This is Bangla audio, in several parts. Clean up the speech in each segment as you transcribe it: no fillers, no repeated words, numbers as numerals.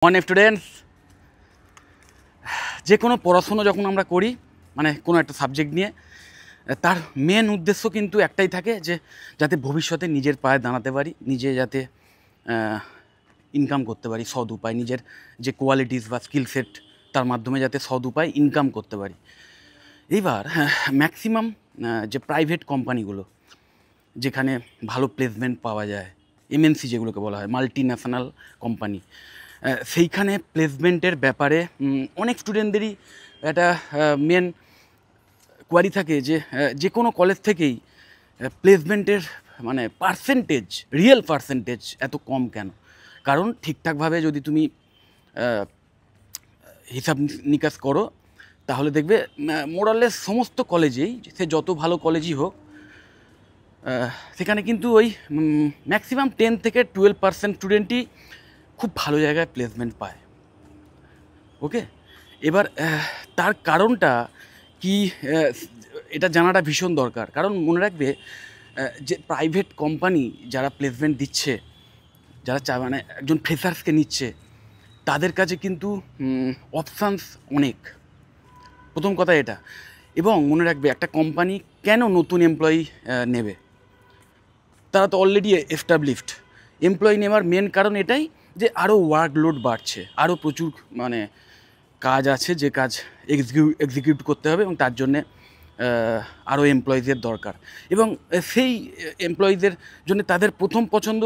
স্টুডেন্টস, যে কোনো পড়াশুনো যখন আমরা করি মানে কোনো একটা সাবজেক্ট নিয়ে, তার মেন উদ্দেশ্য কিন্তু একটাই থাকে যে যাতে ভবিষ্যতে নিজের পায়ে দাঁড়াতে পারি, নিজে যাতে ইনকাম করতে পারি সৎ উপায়, নিজের যে কোয়ালিটিস বা স্কিল সেট তার মাধ্যমে যাতে সৎ উপায় ইনকাম করতে পারি। এইবার ম্যাক্সিমাম যে প্রাইভেট কোম্পানিগুলো যেখানে ভালো প্লেসমেন্ট পাওয়া যায়, এমএনসি যেগুলোকে বলা হয়, মাল্টি ন্যাশনাল কোম্পানি, সেইখানে প্লেসমেন্টের ব্যাপারে অনেক স্টুডেন্টদেরই একটা মেন কোয়ারি থাকে যে যে কোনো কলেজ থেকেই প্লেসমেন্টের মানে পার্সেন্টেজ, রিয়েল পার্সেন্টেজ এত কম কেন? কারণ ঠিকঠাকভাবে যদি তুমি হিসাব নিকাশ করো তাহলে দেখবে মোরালেস সমস্ত কলেজেই, সে যত ভালো কলেজই হোক, সেখানে কিন্তু ওই ম্যাক্সিমাম 10 থেকে 12% স্টুডেন্টই খুব ভালো জায়গায় প্লেসমেন্ট পায়। ওকে, এবার তার কারণটা কি এটা জানাটা ভীষণ দরকার। কারণ মনে রাখবে যে প্রাইভেট কোম্পানি যারা প্লেসমেন্ট দিচ্ছে, যারা মানে একজন ফ্রেশার্সকে নিচ্ছে, তাদের কাছে কিন্তু অপশানস অনেক, প্রথম কথা এটা। এবং মনে রাখবে একটা কোম্পানি কেন নতুন এমপ্লয়ি নেবে? তারা তো অলরেডি এস্টাবলিশড। এমপ্লয়ি নেওয়ার মেন কারণ এটাই যে আরও ওয়ার্কলোড বাড়ছে, আরও প্রচুর মানে কাজ আছে, যে কাজ এক্সিকিউট করতে হবে, এবং তার জন্যে আরও এমপ্লয়িজের দরকার। এবং সেই এমপ্লয়িজের জন্য তাদের প্রথম পছন্দ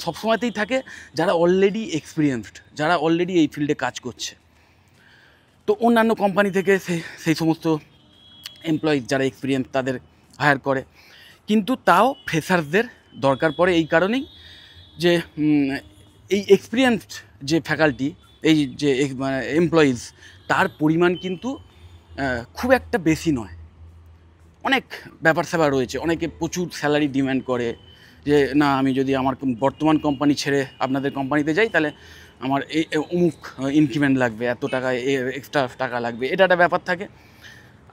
সবসময়তেই থাকে যারা অলরেডি এক্সপিরিয়েন্সড, যারা অলরেডি এই ফিল্ডে কাজ করছে। তো অন্যান্য কোম্পানি থেকে সেই সমস্ত এমপ্লয়িজ যারা এক্সপিরিয়েন্স তাদের হায়ার করে, কিন্তু তাও ফ্রেশার্সদের দরকার পড়ে এই কারণেই যে এই এক্সপিরিয়েন্সড যে ফ্যাকাল্টি, এই যে এমপ্লয়িজ, তার পরিমাণ কিন্তু খুব একটা বেশি নয়। অনেক ব্যাপার স্যাপার রয়েছে, অনেকে প্রচুর স্যালারি ডিম্যান্ড করে যে না, আমি যদি আমার বর্তমান কোম্পানি ছেড়ে আপনাদের কোম্পানিতে যাই তাহলে আমার এই অমুক ইনক্রিমেন্ট লাগবে, এত টাকা এক্সট্রা টাকা লাগবে, এটা একটা ব্যাপার থাকে।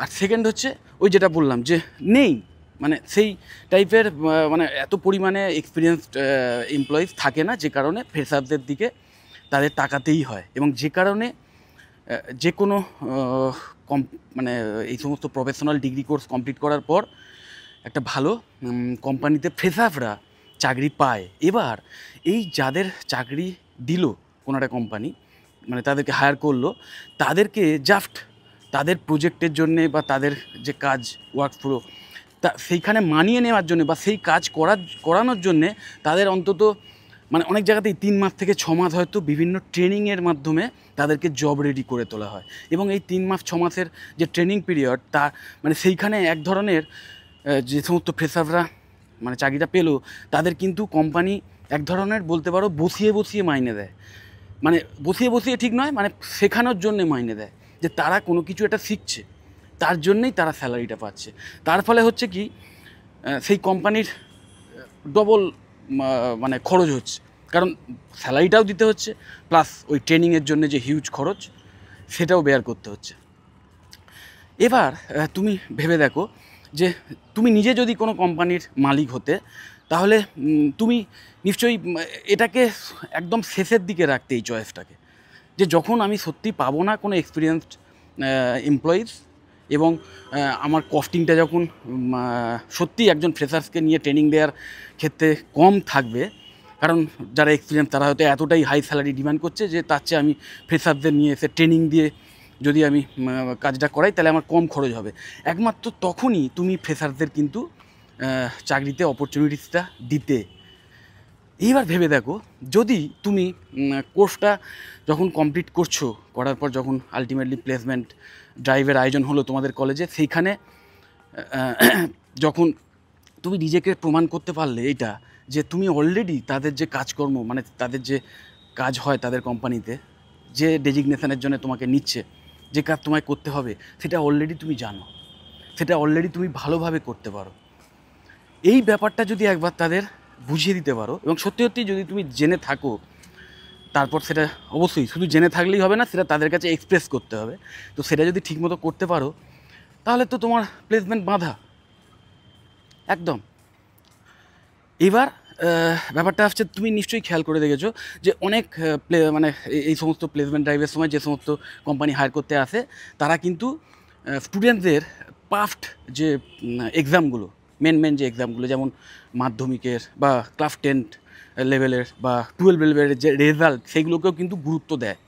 আর সেকেন্ড হচ্ছে ওই যেটা বললাম যে নেই, মানে সেই টাইপের মানে এত পরিমাণে এক্সপিরিয়েন্সড এমপ্লয়িজ থাকে না, যে কারণে ফ্রেশারদের দিকে তাদের তাকাতেই হয়। এবং যে কারণে যে কোনো মানে এই সমস্ত প্রফেশনাল ডিগ্রি কোর্স কমপ্লিট করার পর একটা ভালো কোম্পানিতে ফ্রেশাররা চাকরি পায়। এবার এই যাদের চাকরি দিল কোনো একটা কোম্পানি, মানে তাদেরকে হায়ার করলো, তাদেরকে জাস্ট তাদের প্রজেক্টের জন্যে বা তাদের যে কাজ ওয়ার্কফ্লো তা সেইখানে মানিয়ে নেওয়ার জন্য বা সেই কাজ করানোর জন্যে তাদের অন্তত মানে অনেক জায়গাতেই 3 মাস থেকে 6 মাস হয়তো বিভিন্ন ট্রেনিংয়ের মাধ্যমে তাদেরকে জব রেডি করে তোলা হয়। এবং এই 3 মাস 6 মাসের যে ট্রেনিং পিরিয়ড, তা মানে সেইখানে এক ধরনের যে সমস্ত ফ্রেশাররা মানে চাকরিটা পেলো, তাদের কিন্তু কোম্পানি এক ধরনের বলতে পারো বসিয়ে বসিয়ে মাইনে দেয়। মানে বসিয়ে বসিয়ে ঠিক নয়, মানে শেখানোর জন্যে মাইনে দেয়, যে তারা কোনো কিছু একটা শিখছে, তার জন্যেই তারা স্যালারিটা পাচ্ছে। তার ফলে হচ্ছে কি, সেই কোম্পানির ডবল মানে খরচ হচ্ছে, কারণ স্যালারিটাও দিতে হচ্ছে, প্লাস ওই ট্রেনিংয়ের জন্য যে হিউজ খরচ সেটাও বেয়ার করতে হচ্ছে। এবার তুমি ভেবে দেখো যে তুমি নিজে যদি কোনো কোম্পানির মালিক হতে, তাহলে তুমি নিশ্চয়ই এটাকে একদম শেষের দিকে রাখতে, এই চয়েসটাকে, যে যখন আমি সত্যি পাবো না কোনো এক্সপিরিয়েন্সড এমপ্লয়িজ, এবং আমার কস্টিংটা যখন সত্যি একজন ফ্রেশার্সকে নিয়ে ট্রেনিং দেওয়ার ক্ষেত্রে কম থাকবে, কারণ যারা এক্সপিরিয়েন্স তারা হয়তো এতটাই হাই স্যালারি ডিমান্ড করছে যে তার চেয়ে আমি ফ্রেশারদের নিয়ে এসে ট্রেনিং দিয়ে যদি আমি কাজটা করাই তাহলে আমার কম খরচ হবে। একমাত্র তখনই তুমি ফ্রেশারদের কিন্তু চাকরিতে অপরচুনিটিসটা দিতে। এইবার ভেবে দেখো, যদি তুমি কোর্সটা যখন কমপ্লিট করছো, করার পর যখন আলটিমেটলি প্লেসমেন্ট ড্রাইভের আয়োজন হলো তোমাদের কলেজে, সেইখানে যখন তুমি নিজেকে প্রমাণ করতে পারলে এইটা, যে তুমি অলরেডি তাদের যে কাজকর্ম, মানে তাদের যে কাজ হয় তাদের কোম্পানিতে, যে ডেজিগনেশনের জন্য তোমাকে নিচ্ছে, যে কাজ তোমায় করতে হবে, সেটা অলরেডি তুমি জানো, সেটা অলরেডি তুমি ভালোভাবে করতে পারো। এই ব্যাপারটা যদি একবার তাদের বুঝিয়ে দিতে পারো, এবং সত্যি সত্যি যদি তুমি জেনে থাকো, তারপর সেটা অবশ্যই শুধু জেনে থাকলেই হবে না, সেটা তাদের কাছে এক্সপ্রেস করতে হবে। তো সেটা যদি ঠিকমতো করতে পারো, তাহলে তো তোমার প্লেসমেন্ট বাঁধা একদম। এবার ব্যাপারটা হচ্ছে তুমি নিশ্চয়ই খেয়াল করে দেখেছো যে অনেক মানে এই সমস্ত প্লেসমেন্ট ড্রাইভের সময় যে সমস্ত কোম্পানি হায়ার করতে আসে তারা কিন্তু স্টুডেন্টদের পাস্ট যে এক্সামগুলো মেন যে এক্সামগুলো যেমন মাধ্যমিকের বা ক্লাস 10 লেভেলের বা 12 লেভেলের যে রেজাল্ট সেগুলোকেও কিন্তু গুরুত্ব দেয়।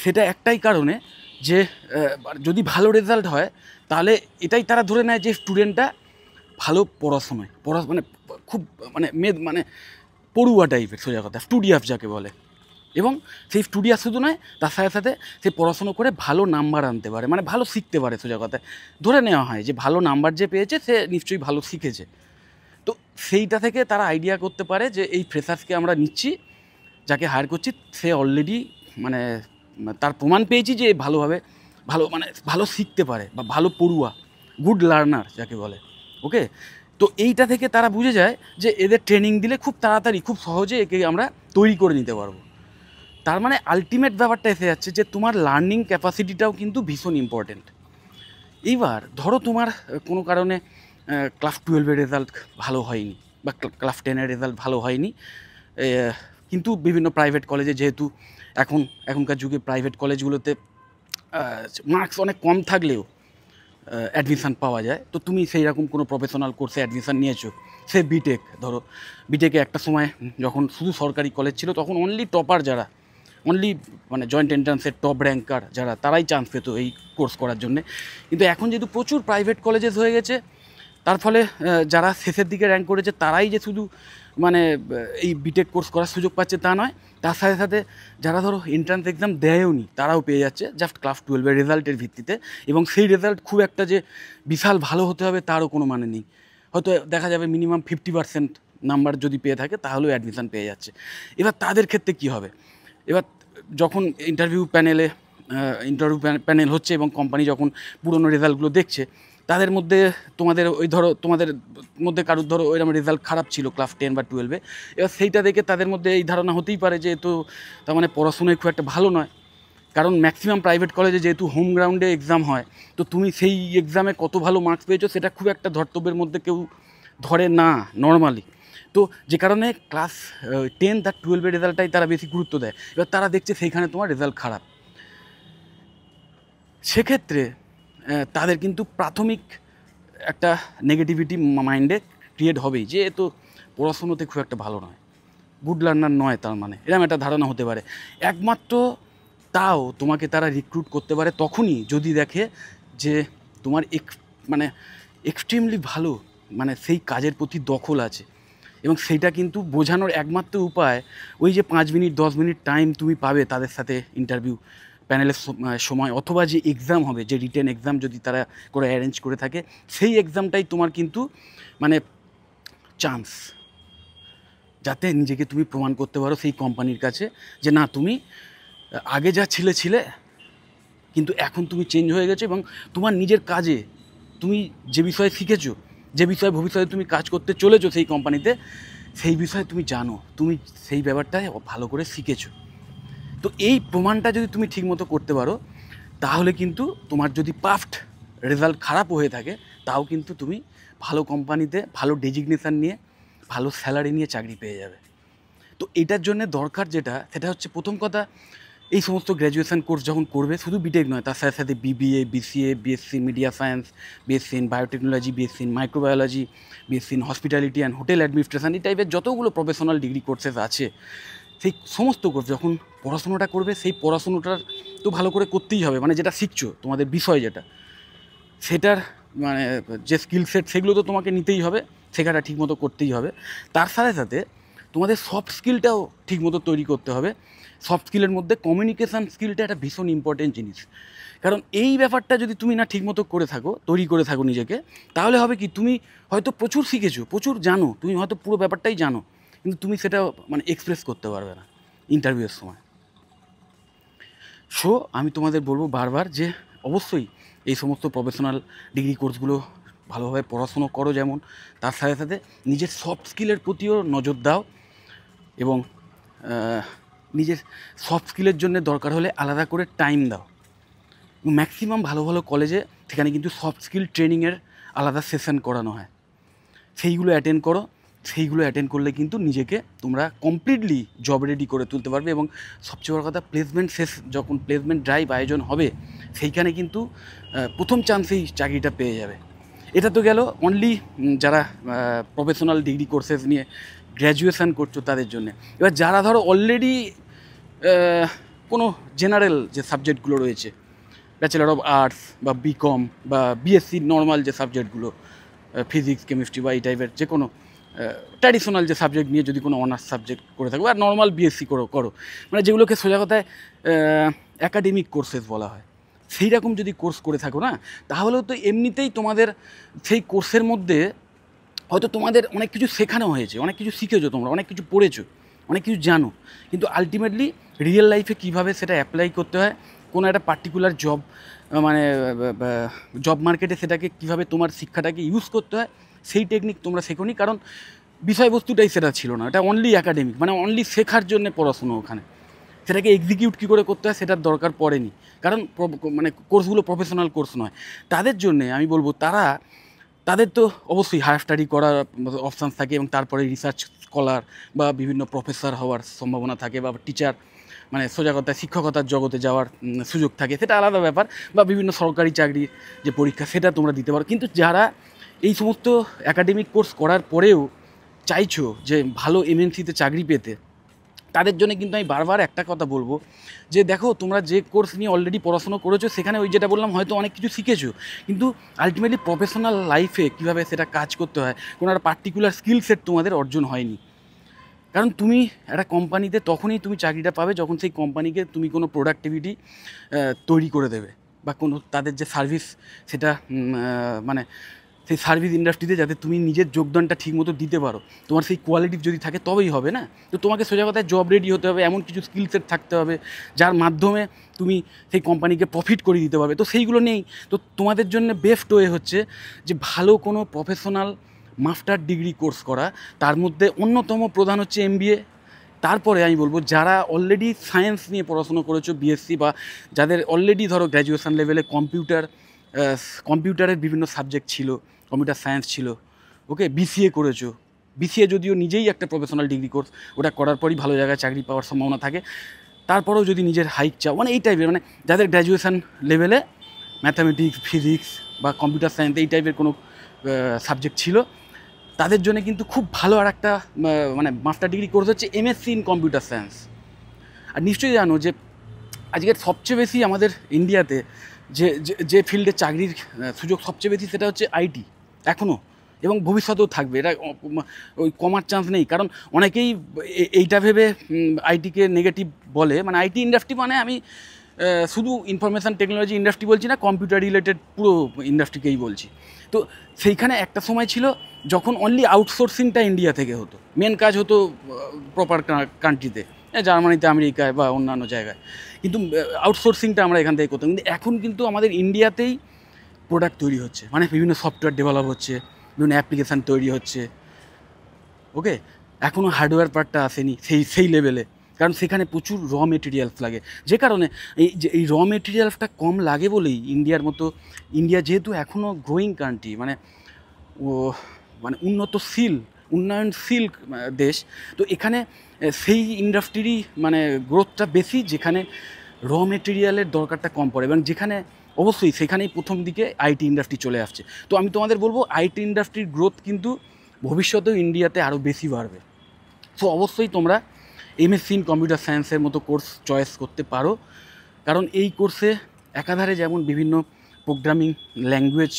সেটা একটাই কারণে যে যদি ভালো রেজাল্ট হয় তাহলে এটাই তারা ধরে নেয় যে স্টুডেন্টটা ভালো পড়াশোনায় মানে খুব মানে পড়ুয়া টাইপের, সোজা কথা স্টুডিয়াস যাকে বলে। এবং সেই স্টুডিয়াস শুধু নয়, তার সাথে সাথে সে পড়াশুনো করে ভালো নাম্বার আনতে পারে, মানে ভালো শিখতে পারে। সোজা কথায় ধরে নেওয়া হয় যে ভালো নাম্বার যে পেয়েছে সে নিশ্চয়ই ভালো শিখেছে। তো সেইটা থেকে তারা আইডিয়া করতে পারে যে এই ফ্রেশার্সকে আমরা নিচ্ছি, যাকে হায়ার করছি সে অলরেডি মানে তার প্রমাণ পেয়েছি যে ভালোভাবে ভালো শিখতে পারে বা ভালো পড়ুয়া, গুড লার্নার যাকে বলে। ওকে, তো এইটা থেকে তারা বুঝে যায় যে এদের ট্রেনিং দিলে খুব তাড়াতাড়ি খুব সহজে একে আমরা তৈরি করে নিতে পারবো। তার মানে আলটিমেট ব্যাপারটা এসে যাচ্ছে যে তোমার লার্নিং ক্যাপাসিটিটাও কিন্তু ভীষণ ইম্পর্টেন্ট। এইবার ধরো তোমার কোনো কারণে ক্লাস 12-এর রেজাল্ট ভালো হয়নি বা ক্লাস 10-এর রেজাল্ট ভালো হয়নি, কিন্তু বিভিন্ন প্রাইভেট কলেজে যেহেতু এখনকার যুগে প্রাইভেট কলেজগুলোতে মার্কস অনেক কম থাকলেও অ্যাডমিশান পাওয়া যায়, তো তুমি সেই রকম কোনো প্রফেশনাল কোর্সে অ্যাডমিশান নিয়েছো, সে বিটেক। ধরো বিটেকে একটা সময় যখন শুধু সরকারি কলেজ ছিল তখন অনলি টপার যারা, অনলি মানে জয়েন্ট এন্ট্রান্সের টপ র্যাঙ্কার যারা, তারাই চান্স পেত এই কোর্স করার জন্যে। কিন্তু এখন যেহেতু প্রচুর প্রাইভেট কলেজেস হয়ে গেছে, তার ফলে যারা শেষের দিকে র্যাঙ্ক করেছে তারাই যে শুধু মানে এই বিটেক কোর্স করার সুযোগ পাচ্ছে তা নয়, তার সাথে সাথে যারা ধরো এন্ট্রান্স এক্সাম দেয়ও নি তারাও পেয়ে যাচ্ছে জাস্ট ক্লাস 12-এর রেজাল্টের ভিত্তিতে। এবং সেই রেজাল্ট খুব একটা যে বিশাল ভালো হতে হবে তারও কোনো মানে নেই, হয়তো দেখা যাবে মিনিমাম 50% নাম্বার যদি পেয়ে থাকে তাহলেও অ্যাডমিশান পেয়ে যাচ্ছে। এবার তাদের ক্ষেত্রে কী হবে? এবার যখন ইন্টারভিউ প্যানেল হচ্ছে এবং কোম্পানি যখন পুরনো রেজাল্টগুলো দেখছে, তাদের মধ্যে তোমাদের মধ্যে কারোর ধরো ওইরকম রেজাল্ট খারাপ ছিল ক্লাস 10 বা 12-এ, এবার সেইটা দেখে তাদের মধ্যে এই ধারণা হতেই পারে যে তো তার মানে পড়াশোনায় খুব একটা ভালো নয়। কারণ ম্যাক্সিমাম প্রাইভেট কলেজে যেহেতু হোম গ্রাউন্ডে এক্সাম হয়, তো তুমি সেই এক্সামে কত ভালো মার্কস পেয়েছো সেটা খুব একটা ধর্তব্যের মধ্যে কেউ ধরে না নর্মালি। তো যে কারণে ক্লাস 10 আর 12-এর রেজাল্টটাই তারা বেশি গুরুত্ব দেয়। এবার তারা দেখছে সেইখানে তোমার রেজাল্ট খারাপ, সেক্ষেত্রে তাদের কিন্তু প্রাথমিক একটা নেগেটিভিটি মাইন্ডে ক্রিয়েট হবেই যে এ তো পড়াশুনোতে খুব একটা ভালো নয়, গুড লার্নার নয়, তার মানে এরকম একটা ধারণা হতে পারে। একমাত্র তাও তোমাকে তারা রিক্রুট করতে পারে তখনই যদি দেখে যে তোমার মানে এক্সট্রিমলি ভালো মানে সেই কাজের প্রতি দখল আছে। এবং সেইটা কিন্তু বোঝানোর একমাত্র উপায় ওই যে 5 মিনিট 10 মিনিট টাইম তুমি পাবে তাদের সাথে ইন্টারভিউ প্যানেলের সময়, অথবা যে এক্সাম হবে, যে রিটেন এক্সাম যদি তারা করে অ্যারেঞ্জ করে থাকে, সেই এক্সামটাই তোমার কিন্তু মানে চান্স, যাতে নিজেকে তুমি প্রমাণ করতে পারো সেই কোম্পানির কাছে যে না তুমি আগে যা ছিলে কিন্তু এখন তুমি চেঞ্জ হয়ে গেছো এবং তোমার নিজের কাজে তুমি যে বিষয়ে শিখেছো, যে বিষয়ে ভবিষ্যতে তুমি কাজ করতে চলেছো সেই কোম্পানিতে, সেই বিষয়ে তুমি জানো, তুমি সেই ব্যাপারটায় ভালো করে শিখেছো। তো এই প্রমাণটা যদি তুমি ঠিকমতো করতে পারো তাহলে কিন্তু তোমার যদি পাস্ট রেজাল্ট খারাপও হয়ে থাকে তাও কিন্তু তুমি ভালো কোম্পানিতে ভালো ডেজিগনেশান নিয়ে ভালো স্যালারি নিয়ে চাকরি পেয়ে যাবে। তো এটার জন্য দরকার যেটা সেটা হচ্ছে প্রথম কথা, এই সমস্ত গ্র্যাজুয়েশন কোর্স যখন করবে, শুধু বিটেক নয়, তার সাথে সাথে BBA, BCA, BSc media science, BSc in biotechnology, BSc in microbiology, BSc in hospitality and hotel administration, এই টাইপের যতগুলো প্রফেশনাল ডিগ্রি কোর্সেস আছে, সেই সমস্ত কোর্স যখন পড়াশোনাটা করবে সেই পড়াশুনোটার তো ভালো করে করতেই হবে, মানে যেটা শিখছো তোমাদের বিষয় যেটা, সেটার মানে যে স্কিল সেট সেগুলো তো তোমাকে নিতেই হবে, শেখাটা ঠিকমতো করতেই হবে। তার সাথে সাথে তোমাদের সফট স্কিলটাও ঠিকমতো তৈরি করতে হবে। সফট স্কিলের মধ্যে কমিউনিকেশান স্কিলটা একটা ভীষণ ইম্পর্টেন্ট জিনিস। কারণ এই ব্যাপারটা যদি তুমি না ঠিকমতো করে থাকো, তৈরি করে থাকো নিজেকে, তাহলে হবে কি তুমি হয়তো প্রচুর শিখেছো, প্রচুর জানো, তুমি হয়তো পুরো ব্যাপারটাই জানো, কিন্তু তুমি সেটা মানে এক্সপ্রেস করতে পারবে না ইন্টারভিউয়ের সময়। সো আমি তোমাদের বলবো বারবার যে অবশ্যই এই সমস্ত প্রফেশনাল ডিগ্রি কোর্সগুলো ভালোভাবে পড়াশুনো করো, যেমন তার সাথে সাথে নিজের সফট স্কিলের প্রতিও নজর দাও এবং নিজের সফট স্কিলের জন্য দরকার হলে আলাদা করে টাইম দাও। ম্যাক্সিমাম ভালো ভালো কলেজে সেখানে কিন্তু সফট স্কিল ট্রেনিংয়ের আলাদা সেশন করানো হয়, সেইগুলো অ্যাটেন্ড করো। সেইগুলো অ্যাটেন্ড করলে কিন্তু নিজেকে তোমরা কমপ্লিটলি জব রেডি করে তুলতে পারবে। এবং সবচেয়ে বড় কথা, প্লেসমেন্ট শেষ যখন প্লেসমেন্ট ড্রাইভ আয়োজন হবে সেইখানে কিন্তু প্রথম চান্সেই চাকরিটা পেয়ে যাবে। এটা তো গেল অনলি যারা প্রফেশনাল ডিগ্রি কোর্সেস নিয়ে গ্র্যাজুয়েশান করছো তাদের জন্যে। এবার যারা ধরো অলরেডি কোনো জেনারেল যে সাবজেক্টগুলো রয়েছে, ব্যাচেলার অফ আর্টস বা বিকম বা বিএসসি নর্মাল যে সাবজেক্টগুলো, ফিজিক্স কেমিস্ট্রি বা এই টাইপের যে কোনো ট্র্যাডিশনাল যে সাবজেক্ট নিয়ে যদি কোনো অনার্স সাবজেক্ট করে থাকো আর নর্মাল বিএসসি করো মানে যেগুলোকে সোজা কথায় অ্যাকাডেমিক কোর্সেস বলা হয়, সেই রকম যদি কোর্স করে থাকো না, তাহলেও তো এমনিতেই তোমাদের সেই কোর্সের মধ্যে হয়তো তোমাদের অনেক কিছু শেখানো হয়েছে, অনেক কিছু শিখেছো, তোমরা অনেক কিছু পড়েছো, অনেক কিছু জানো, কিন্তু আলটিমেটলি রিয়েল লাইফে কীভাবে সেটা অ্যাপ্লাই করতে হয়, কোনো একটা পার্টিকুলার জব মানে জব মার্কেটে সেটাকে কীভাবে তোমার শিক্ষাটাকে ইউজ করতে হয় সেই টেকনিক তোমরা শেখোনি। কারণ বিষয়বস্তুটাই সেটা ছিল না, এটা অনলি অ্যাকাডেমিক, মানে অনলি শেখার জন্য পড়াশুনো। ওখানে সেটাকে এক্সিকিউট কী করে করতে হয় সেটার দরকার পড়েনি, কারণ মানে কোর্সগুলো প্রফেশনাল কোর্স নয়। তাদের জন্যে আমি বলবো তাদের তো অবশ্যই হায়ার স্টাডি করার অপশানস থাকে এবং তারপরে রিসার্চ স্কলার বা বিভিন্ন প্রফেসর হওয়ার সম্ভাবনা থাকে বা টিচার মানে সোজা কথায় শিক্ষকতার জগতে যাওয়ার সুযোগ থাকে, সেটা আলাদা ব্যাপার। বা বিভিন্ন সরকারি চাকরির যে পরীক্ষা সেটা তোমরা দিতে পারো। কিন্তু যারা এই সমস্ত একাডেমিক কোর্স করার পরেও চাইছো যে ভালো এমএনসিতে চাকরি পেতে, তাদের জন্য কিন্তু আমি বারবার একটা কথা বলবো যে দেখো, তোমরা যে কোর্স নিয়ে অলরেডি পড়াশোনা করেছো সেখানে ওই যেটা বললাম হয়তো অনেক কিছু শিখেছো, কিন্তু আলটিমেটলি প্রফেশনাল লাইফে কীভাবে সেটা কাজ করতে হয় কোনো একটা পার্টিকুলার স্কিল সেট তোমাদের অর্জন হয়নি। কারণ তুমি একটা কোম্পানিতে তখনই তুমি চাকরিটা পাবে যখন সেই কোম্পানিকে তুমি কোনো প্রোডাক্টিভিটি তৈরি করে দেবে বা কোনো তাদের যে সার্ভিস সেটা মানে সেই সার্ভিস ইন্ডাস্ট্রিতে যাতে তুমি নিজের যোগদানটা ঠিকমতো দিতে পারো, তোমার সেই কোয়ালিটি যদি থাকে তবেই হবে না। তো তোমাকে সোজা কথায় জব রেডি হতে হবে, এমন কিছু স্কিল সেট থাকতে হবে যার মাধ্যমে তুমি সেই কোম্পানিকে প্রফিট করে দিতে পারবে। তো সেইগুলো নেই। তো তোমাদের জন্য বেস্ট ওয়ে হচ্ছে যে ভালো কোনো প্রফেশনাল মাস্টার ডিগ্রি কোর্স করা, তার মধ্যে অন্যতম প্রধান হচ্ছে এমবিএ। তারপরে আমি বলবো যারা অলরেডি সায়েন্স নিয়ে পড়াশুনো করেছো বিএসসি, বা যাদের অলরেডি ধরো গ্র্যাজুয়েশন লেভেলে কম্পিউটারের বিভিন্ন সাবজেক্ট ছিল, কম্পিউটার সায়েন্স ছিল, ওকে, বিসিএ করেছো, বিসিএ যদিও নিজেই একটা প্রফেশনাল ডিগ্রি কোর্স, ওটা করার পরই ভালো জায়গায় চাকরি পাওয়ার সম্ভাবনা থাকে। তারপরেও যদি নিজের হাইক চাও, মানে এই টাইপের, মানে যাদের গ্র্যাজুয়েশন লেভেলে ম্যাথামেটিক্স ফিজিক্স বা কম্পিউটার সায়েন্স এই টাইপের কোনো সাবজেক্ট ছিল, তাদের জন্য কিন্তু খুব ভালো আর একটা মানে মাস্টার ডিগ্রি কোর্স হচ্ছে এমএসসি ইন কম্পিউটার সায়েন্স। আর নিশ্চয়ই জানো যে আজকের সবচেয়ে বেশি আমাদের ইন্ডিয়াতে যে ফিল্ডে চাকরির সুযোগ সবচেয়ে বেশি সেটা হচ্ছে আইটি এখনও, এবং ভবিষ্যতেও থাকবে। এটা ওই কমার চান্স নেই। কারণ অনেকেই এইটা ভেবে আইটিকে নেগেটিভ বলে, মানে আইটি ইন্ডাস্ট্রি মানে আমি শুধু ইনফরমেশান টেকনোলজি ইন্ডাস্ট্রি বলছি না, কম্পিউটার রিলেটেড পুরো ইন্ডাস্ট্রিকেই বলছি। তো সেইখানে একটা সময় ছিল যখন অনলি আউটসোর্সিংটা ইন্ডিয়া থেকে হতো, মেন কাজ হতো প্রপার কান্ট্রিতে, জার্মানিতে, আমেরিকায় বা অন্যান্য জায়গায়, কিন্তু আউটসোর্সিংটা আমরা এখান থেকে করতাম। কিন্তু এখন কিন্তু আমাদের ইন্ডিয়াতেই প্রোডাক্ট তৈরি হচ্ছে, মানে বিভিন্ন সফটওয়্যার ডেভেলপ হচ্ছে, বিভিন্ন অ্যাপ্লিকেশান তৈরি হচ্ছে, ওকে। এখনও হার্ডওয়্যার পার্টটা আসেনি সেই লেভেলে, কারণ সেখানে প্রচুর র মেটেরিয়ালস লাগে। যে কারণে এই র মেটেরিয়ালসটা কম লাগে বলেই ইন্ডিয়া যেহেতু এখনও গ্রোয়িং কান্ট্রি, মানে উন্নয়নশীল দেশ, তো এখানে সেই ইন্ডাস্ট্রিরই মানে গ্রোথটা বেশি যেখানে র মেটেরিয়ালের দরকারটা কম পড়ে, এবং যেখানে অবশ্যই সেখানেই প্রথম দিকে আইটি ইন্ডাস্ট্রি চলে আসছে। তো আমি তোমাদের বলবো আইটি ইন্ডাস্ট্রির গ্রোথ কিন্তু ভবিষ্যতেও ইন্ডিয়াতে আরও বেশি বাড়বে। সো অবশ্যই তোমরা এমএসসি ইন কম্পিউটার সায়েন্সের মতো কোর্স চয়েস করতে পারো, কারণ এই কোর্সে একাধারে যেমন বিভিন্ন প্রোগ্রামিং ল্যাঙ্গুয়েজ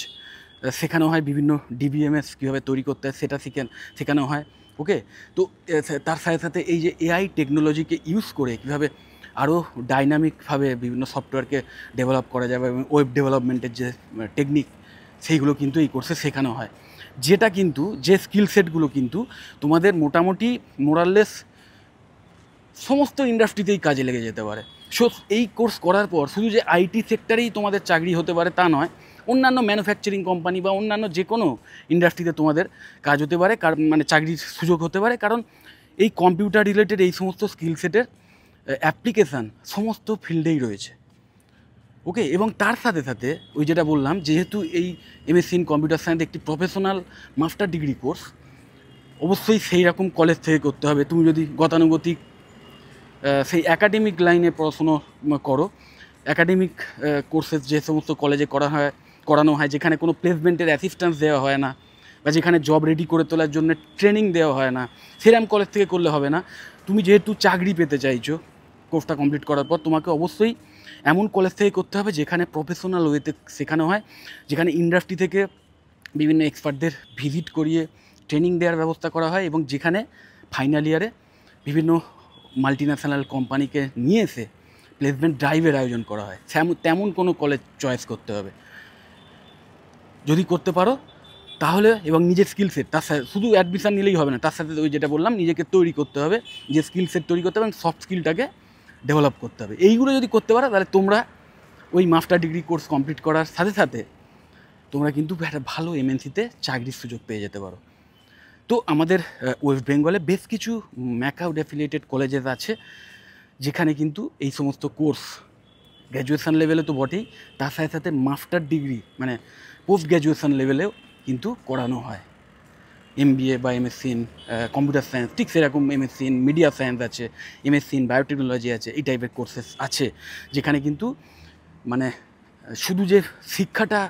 শেখানো হয়, বিভিন্ন ডিবিএমএস কীভাবে তৈরি করতে হয় সেটা শেখানো হয়, ওকে। তো তার সাথে সাথে এই যে এআই টেকনোলজিকে ইউজ করে কীভাবে আরও ডাইনামিকভাবে বিভিন্ন সফটওয়্যারকে ডেভেলপ করা যাবে এবং ওয়েব ডেভেলপমেন্টের যে টেকনিক সেইগুলো কিন্তু এই কোর্সে শেখানো হয়, যেটা কিন্তু যে স্কিল সেটগুলো কিন্তু তোমাদের মোটামুটি মোরাললেস সমস্ত ইন্ডাস্ট্রিতেই কাজে লেগে যেতে পারে। সো এই কোর্স করার পর শুধু যে আইটি সেক্টরেই তোমাদের চাকরি হতে পারে তা নয়, অন্যান্য ম্যানুফ্যাকচারিং কোম্পানি বা অন্যান্য যে কোনো ইন্ডাস্ট্রিতে তোমাদের কাজ হতে পারে, মানে চাকরির সুযোগ হতে পারে। কারণ এই কম্পিউটার রিলেটেড এই সমস্ত স্কিল সেটের অ্যাপ্লিকেশান সমস্ত ফিল্ডেই রয়েছে, ওকে। এবং তার সাথে সাথে ওই যেটা বললাম, যেহেতু এই এমএসসি ইন কম্পিউটার সায়েন্স একটি প্রফেশনাল মাস্টার ডিগ্রি কোর্স, অবশ্যই সেই রকম কলেজ থেকে করতে হবে। তুমি যদি গতানুগতিক সেই একাডেমিক লাইনে পড়াশুনো করো, একাডেমিক কোর্সেস যে সমস্ত কলেজে করানো হয়, যেখানে কোনো প্লেসমেন্টের অ্যাসিস্ট্যান্স দেওয়া হয় না, বা যেখানে জব রেডি করে তোলার জন্য ট্রেনিং দেওয়া হয় না, সেরকম কলেজ থেকে করলে হবে না। তুমি যেহেতু চাকরি পেতে চাইছো কোর্সটা কমপ্লিট করার পর, তোমাকে অবশ্যই এমন কলেজ থেকে করতে হবে যেখানে প্রফেশনাল ওয়েতে শেখানো হয়, যেখানে ইন্ডাস্ট্রি থেকে বিভিন্ন এক্সপার্টদের ভিজিট করিয়ে ট্রেনিং দেওয়ার ব্যবস্থা করা হয়, এবং যেখানে ফাইনাল ইয়ারে বিভিন্ন মাল্টিন্যাশনাল কোম্পানিকে নিয়ে এসে প্লেসমেন্ট ড্রাইভের আয়োজন করা হয়। তেমন কোনো কলেজ চয়েস করতে হবে। যদি করতে পারো তাহলে, এবং নিজের স্কিল সেট, তার সাথে শুধু অ্যাডমিশান নিলেই হবে না, তার সাথে ওই যেটা বললাম, নিজেকে তৈরি করতে হবে, নিজের স্কিল সেট তৈরি করতে হবে এবং সফট স্কিলটাকে ডেভেলপ করতে হবে। এইগুলো যদি করতে পারো তাহলে তোমরা ওই মাস্টার ডিগ্রি কোর্স কমপ্লিট করার সাথে সাথে তোমরা কিন্তু একটা ভালো এমএনসিতে চাকরির সুযোগ পেয়ে যেতে পারো। তো আমাদের ওয়েস্ট বেঙ্গলে বেশ কিছু ম্যাকআউট অ্যাফিলিয়েটেড কলেজেস আছে, যেখানে কিন্তু এই সমস্ত কোর্স গ্র্যাজুয়েশন লেভেলে তো বটেই, তার সাথে সাথে মাস্টার ডিগ্রি মানে পোস্ট গ্র্যাজুয়েশন লেভেলেও কিন্তু করানো হয়। MBA বা MSc ইন কম্পিউটার সায়েন্স, ঠিক সেরকম MSc ইন মিডিয়া সায়েন্স আছে, MSc ইন বায়োটেকনোলজি আছে, এই টাইপের কোর্সেস আছে, যেখানে কিন্তু মানে শুধু যে শিক্ষাটা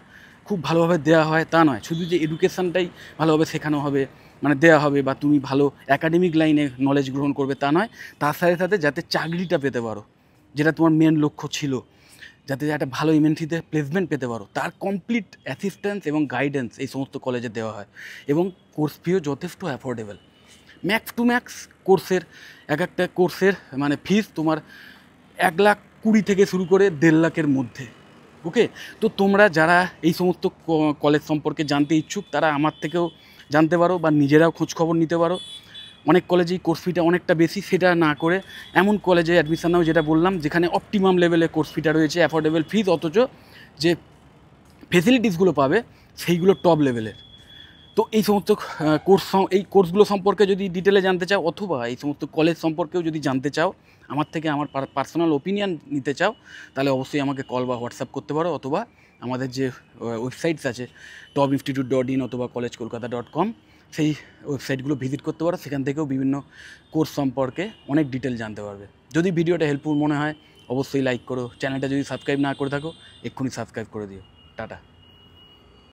খুব ভালোভাবে দেওয়া হয় তা নয়, শুধু যে এডুকেশানটাই ভালোভাবে শেখানো হবে মানে দেওয়া হবে, বা তুমি ভালো একাডেমিক লাইনে নলেজ গ্রহণ করবে তা নয়, তার সাথে সাথে যাতে চাকরিটা পেতে পারো, যেটা তোমার মেন লক্ষ্য ছিল, যাতে একটা ভালো এমএনসিতে প্লেসমেন্ট পেতে পারো, তার কমপ্লিট অ্যাসিস্ট্যান্স এবং গাইডেন্স এই সমস্ত কলেজে দেওয়া হয়। এবং কোর্স ফিও যথেষ্ট অ্যাফোর্ডেবল। ম্যাক্স টু ম্যাক্স কোর্সের একটা কোর্সের মানে ফিস তোমার 1,20,000 থেকে শুরু করে 1.5 লাখের মধ্যে। ওকে, তো তোমরা যারা এই সমস্ত কলেজ সম্পর্কে জানতে ইচ্ছুক তারা আমার থেকেও জানতে পারো, বা নিজেরাও খোঁজখবর নিতে পারো। অনেক কলেজেই কোর্স ফিটা অনেকটা বেশি, সেটা না করে এমন কলেজে অ্যাডমিশন নাও যেটা বললাম, যেখানে অপটিমাম লেভেলে কোর্স ফিটা রয়েছে, অ্যাফোর্ডেবল ফিজ, অথচ যে ফেসিলিটিসগুলো পাবে সেইগুলো টপ লেভেলের। তো এই সমস্ত এই কোর্সগুলো সম্পর্কে যদি ডিটেলে জানতে চাও, অথবা এই সমস্ত কলেজ সম্পর্কেও যদি জানতে চাও, আমার থেকে আমার পার্সোনাল ওপিনিয়ন নিতে চাও, তাহলে অবশ্যই আমাকে কল বা হোয়াটসঅ্যাপ করতে পারো, অথবা আমাদের যে ওয়েবসাইটস আছে topinsitute.in অথবা collegekolkata.com, সেই ওয়েবসাইটগুলো ভিজিট করতে পারো। সেখান থেকেও বিভিন্ন কোর্স সম্পর্কে অনেক ডিটেল জানতে পারবে। যদি ভিডিওটা হেল্পফুল মনে হয় অবশ্যই লাইক করো, চ্যানেলটা যদি সাবস্ক্রাইব না করে থাকো এক্ষুনি সাবস্ক্রাইব করে দিও। টাটা।